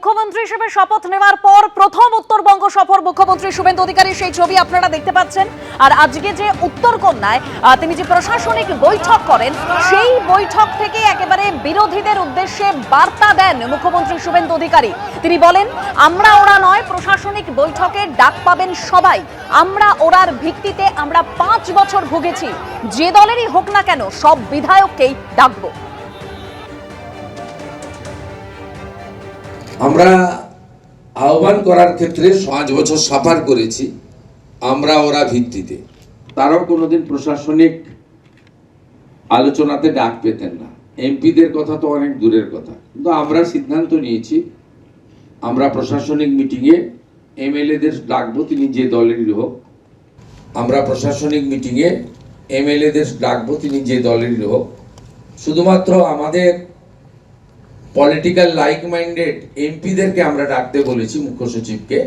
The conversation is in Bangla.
মুখ্যমন্ত্রী হিসেবে শপথ নেওয়ার পর প্রথম উত্তরবঙ্গ সফর মুখ্যমন্ত্রী শুভেন্দু অধিকারীর সেই ছবি আপনারা দেখতে পাচ্ছেন। আর আজকে যে উত্তরকন্যায় তিনি যে প্রশাসনিক বৈঠক করেন, সেই বৈঠক থেকে একেবারে বিরোধীদের উদ্দেশ্যে বার্তা দেন মুখ্যমন্ত্রী শুভেন্দু অধিকারী। তিনি বলেন, আমরা ওরা নয়, প্রশাসনিক বৈঠকে ডাক পাবেন সবাই। আমরা ওরার ভিত্তিতে আমরা 5 বছর ভুগেছি, যে দলেরই হোক না কেন সব বিধায়ককেই ডাকবো। আমরা আহ্বান করার ক্ষেত্রে 5 বছর সাফার করেছি, আমরা ওরা ভিত্তিতে। তারাও কোনোদিন প্রশাসনিক আলোচনাতে ডাক পেতেন না। এমপিদের কথা তো অনেক দূরের কথা, কিন্তু আমরা সিদ্ধান্ত নিয়েছি আমরা প্রশাসনিক মিটিংয়ে এমএলএদের ডাকবো, তিনি যে দলেরই হোক। আমরা প্রশাসনিক মিটিংয়ে এমএলএদের ডাকবো, তিনি যে দলেরই হোক। শুধুমাত্র আমাদের পলিটিক্যাল লাইক মাইন্ডেড এমপিদেরকে আমরা ডাকতে বলেছি মুখ্য সচিবকে।